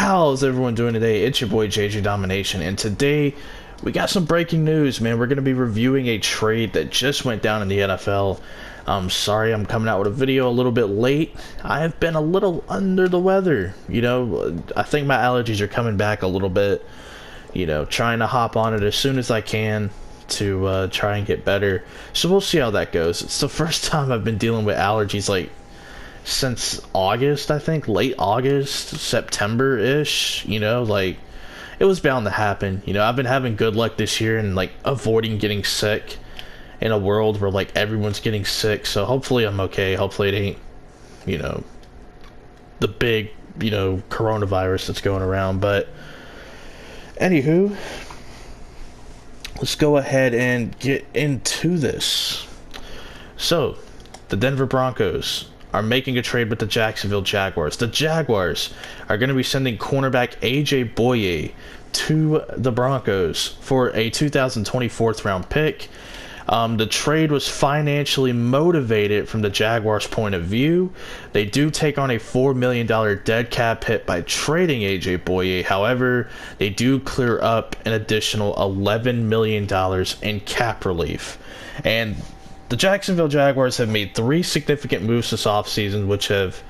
How's everyone doing today? It's your boy JJ Domination, and today we got some breaking news, man. We're going to be reviewing a trade that just went down in the NFL. I'm sorry I'm coming out with a video a little bit late. I have been a little under the weather. I think my allergies are coming back a little bit. Trying to hop on it as soon as I can to try and get better. So we'll see how that goes. It's the first time I've been dealing with allergies since August, I think, late August, September-ish, it was bound to happen. I've been having good luck this year and avoiding getting sick in a world where everyone's getting sick, so hopefully I'm okay. Hopefully it ain't, the big, coronavirus that's going around. But anywho, let's go ahead and get into this. So, the Denver Broncos are making a trade with the Jacksonville Jaguars. The Jaguars are going to be sending cornerback Bouye to the Broncos for a 2020 fourth round pick. The trade was financially motivated from the Jaguars' point of view. They do take on a $4 million dead cap hit by trading Bouye. However, they do clear up an additional $11 million in cap relief. And the Jacksonville Jaguars have made 3 significant moves this offseason, which have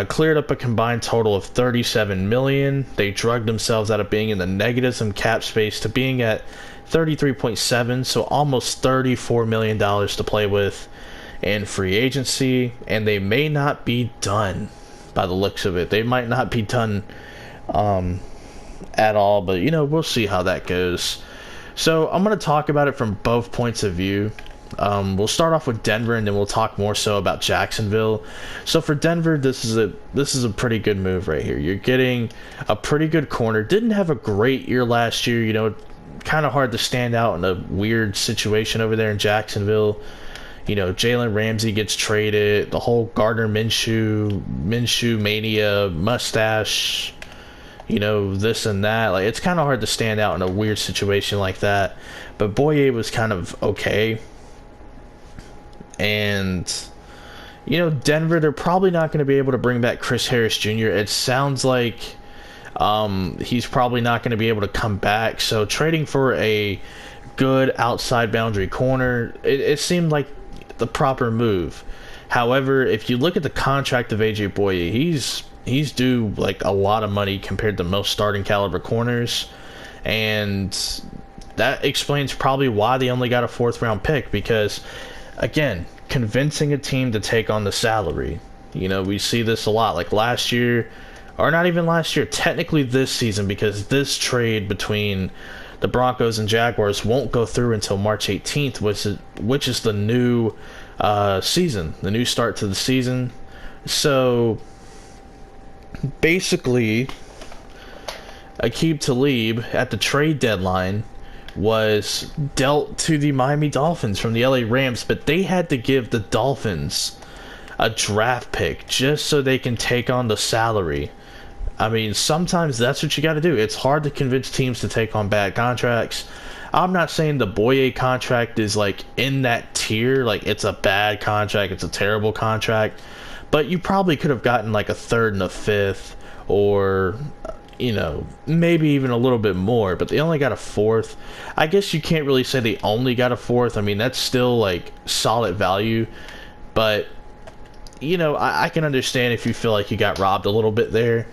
cleared up a combined total of $37 million. They drugged themselves out of being in the negatives in cap space to being at 33.7, so almost $34 million to play with in free agency, and they may not be done by the looks of it. They might not be done at all, but we'll see how that goes. So I'm going to talk about it from both points of view. We'll start off with Denver, and then we'll talk more so about Jacksonville. So for Denver, this is a pretty good move right here. You're getting a pretty good corner. Didn't have a great year last year. Kind of hard to stand out in a weird situation over there in Jacksonville. Jalen Ramsey gets traded. The whole Gardner Minshew mania, mustache, this and that. It's kind of hard to stand out in a weird situation like that. But Bouye was kind of okay. And, Denver, they're probably not going to be able to bring back Chris Harris Jr. It sounds like he's probably not going to be able to come back. So trading for a good outside boundary corner, it seemed like the proper move. However, if you look at the contract of Bouye, he's due a lot of money compared to most starting caliber corners. And that explains probably why they only got a 4th round pick, because again, convincing a team to take on the salary. We see this a lot. Last year, or not even last year, technically this season, because this trade between the Broncos and Jaguars won't go through until March 18th, which is the new season, the new start to the season. So basically, Aqib Talib at the trade deadline was dealt to the Miami Dolphins from the LA Rams, but they had to give the Dolphins a draft pick just so they can take on the salary. I mean, sometimes that's what you got to do. It's hard to convince teams to take on bad contracts. I'm not saying the Bouye contract is in that tier, it's a bad contract, it's a terrible contract, but you probably could have gotten a 3rd and a 5th, or maybe even a little bit more, but they only got a 4th. I guess you can't really say they only got a 4th. I mean, that's still solid value, but I can understand if you feel like you got robbed a little bit there.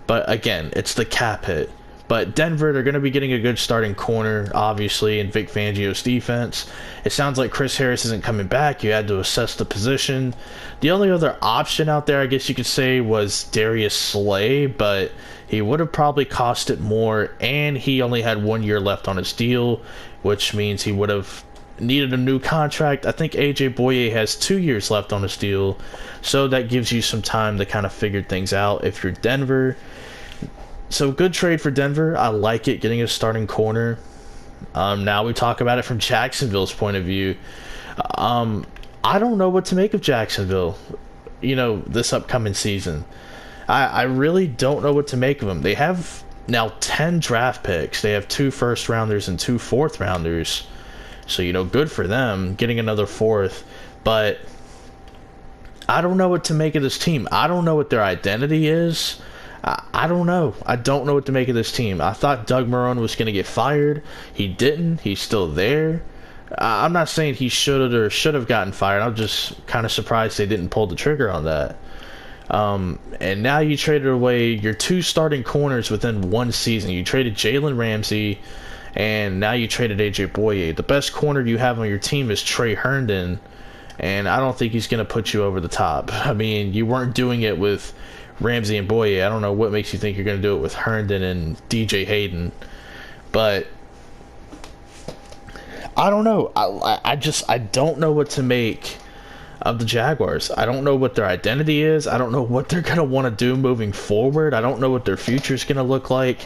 But again, it's the cap hit. But Denver, they're going to be getting a good starting corner, obviously, in Vic Fangio's defense. It sounds like Chris Harris isn't coming back. You had to assess the position. The only other option out there, I guess you could say, was Darius Slay, but he would have probably cost it more, and he only had 1 year left on his deal, which means he would have needed a new contract. I think Bouye has 2 years left on his deal, so that gives you some time to kind of figure things out if you're Denver. So good trade for Denver. I like it, getting a starting corner. Now we talk about it from Jacksonville's point of view. I don't know what to make of Jacksonville, this upcoming season. I really don't know what to make of them. They have now 10 draft picks. They have 2 first rounders and 2 fourth rounders. So, good for them getting another 4th. But I don't know what to make of this team. I don't know what their identity is. I don't know. I don't know what to make of this team. I thought Doug Marrone was going to get fired. He didn't. He's still there. I'm not saying he should have gotten fired. I'm just kind of surprised they didn't pull the trigger on that. And now you traded away your 2 starting corners within 1 season. You traded Jalen Ramsey, and now you traded A.J. Bouye. The best corner you have on your team is Trey Herndon, and I don't think he's going to put you over the top. I mean, you weren't doing it with Ramsey and Bouye. I don't know what makes you think you're going to do it with Herndon and DJ Hayden, but I don't know. I don't know what to make of the Jaguars. I don't know what their identity is. I don't know what they're going to want to do moving forward. I don't know what their future is going to look like.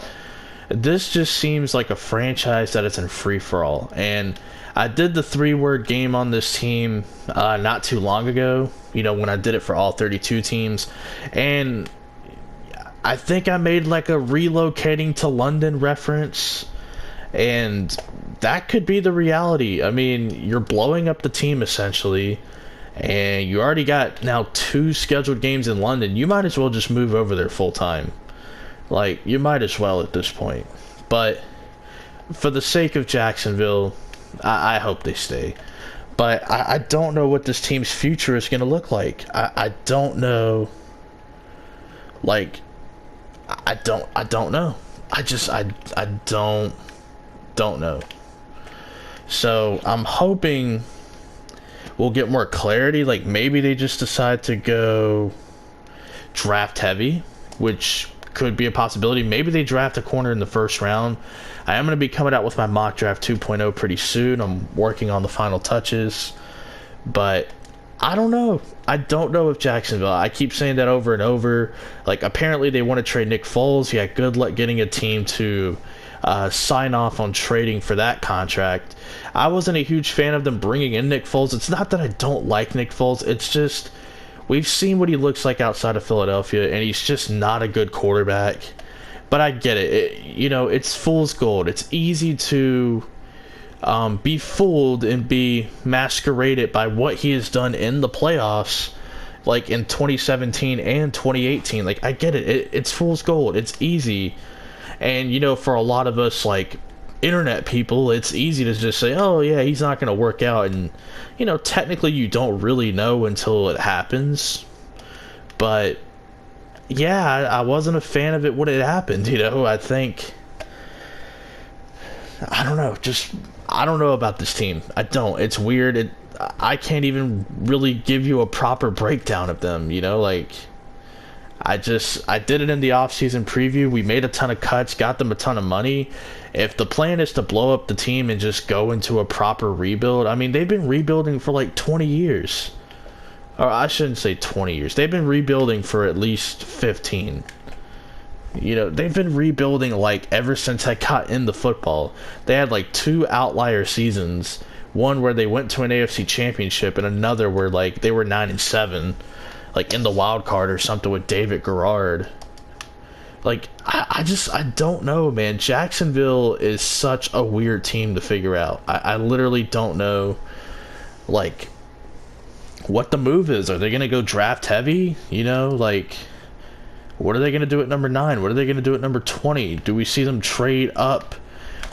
This just seems like a franchise that is in free-for-all. And I did the 3-word game on this team not too long ago, when I did it for all 32 teams. And I think I made like a relocating to London reference. And that could be the reality. I mean, you're blowing up the team essentially. And you already got now 2 scheduled games in London. You might as well just move over there full time. Like, you might as well at this point. But for the sake of Jacksonville, I hope they stay. But I don't know what this team's future is going to look like. I don't know. Like, I don't know. I don't know. So I'm hoping we'll get more clarity. Like, maybe they just decide to go draft heavy, which could be a possibility. Maybe they draft a corner in the first round. I am going to be coming out with my mock draft 2.0 pretty soon. I'm working on the final touches, but I don't know. I don't know if Jacksonville, I keep saying that over and over. Like, apparently they want to trade Nick Foles. He had good luck getting a team to sign off on trading for that contract. I wasn't a huge fan of them bringing in Nick Foles. It's not that I don't like Nick Foles. It's just we've seen what he looks like outside of Philadelphia, and he's just not a good quarterback. But I get it. It's fool's gold. It's easy to be fooled and be masqueraded by what he has done in the playoffs, like in 2017 and 2018. Like, I get it. It's fool's gold. It's easy. And, for a lot of us, like, internet people, it's easy to just say, oh, yeah, he's not going to work out. And, technically you don't really know until it happens. But, yeah, I wasn't a fan of it when it happened, I think, I don't know, I don't know about this team. I don't. It's weird. I can't even really give you a proper breakdown of them, like, I did it in the offseason preview. We made a ton of cuts, got them a ton of money. If the plan is to blow up the team and just go into a proper rebuild, I mean, they've been rebuilding for like 20 years. Or I shouldn't say 20 years. They've been rebuilding for at least 15. They've been rebuilding like ever since I got into football. They had like 2 outlier seasons. One where they went to an AFC championship and another where like they were 9-7. Like in the wild card or something with David Garrard. Like, I don't know, man. Jacksonville is such a weird team to figure out. I literally don't know, like, what the move is. Are they going to go draft heavy? Like, what are they going to do at number 9? What are they going to do at number 20? Do we see them trade up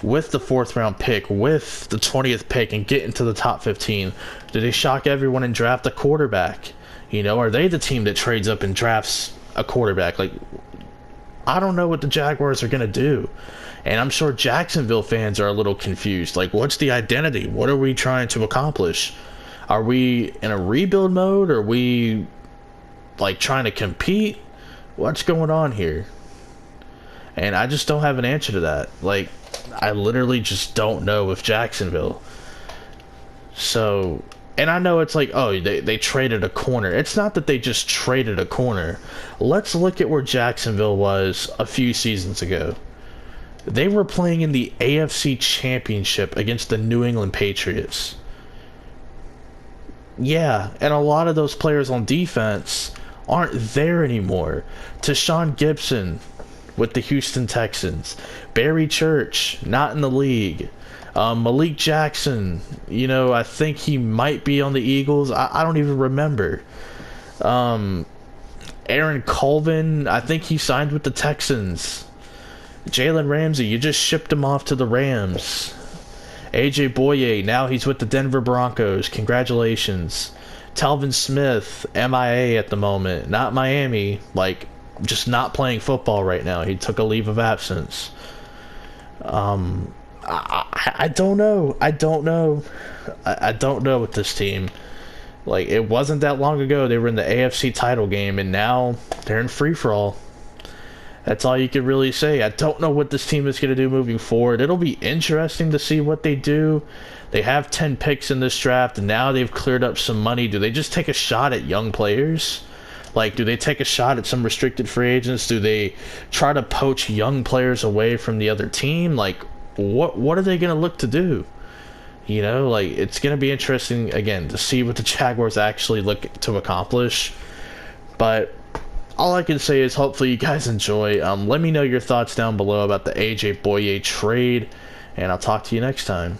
with the 4th round pick, with the 20th pick, and get into the top 15? Do they shock everyone and draft a quarterback? Are they the team that trades up and drafts a quarterback? Like, I don't know what the Jaguars are going to do. And I'm sure Jacksonville fans are a little confused. Like, what's the identity? What are we trying to accomplish? Are we in a rebuild mode? Are we, like, trying to compete? What's going on here? And I just don't have an answer to that. Like, I literally just don't know with Jacksonville. So, and I know it's like, oh, they traded a corner. It's not that they just traded a corner. Let's look at where Jacksonville was a few seasons ago. They were playing in the AFC Championship against the New England Patriots. Yeah, and a lot of those players on defense aren't there anymore. Tashawn Gibson with the Houston Texans. Barry Church, not in the league. Malik Jackson, I think he might be on the Eagles. I don't even remember. Aaron Colvin, I think he signed with the Texans. Jalen Ramsey, you just shipped him off to the Rams. AJ Bouye, now he's with the Denver Broncos. Congratulations. Talvin Smith, MIA at the moment. Not Miami, like, just not playing football right now. He took a leave of absence. I don't know. I don't know with this team. Like, it wasn't that long ago they were in the AFC title game, and now they're in free-for-all. That's all you can really say. I don't know what this team is going to do moving forward. It'll be interesting to see what they do. They have 10 picks in this draft, and now they've cleared up some money. Do they just take a shot at young players? Like, do they take a shot at some restricted free agents? Do they try to poach young players away from the other team? Like, what are they going to look to do? You know, like, it's going to be interesting, again, to see what the Jaguars actually look to accomplish. But all I can say is hopefully you guys enjoy. Let me know your thoughts down below about the AJ Bouye trade, and I'll talk to you next time.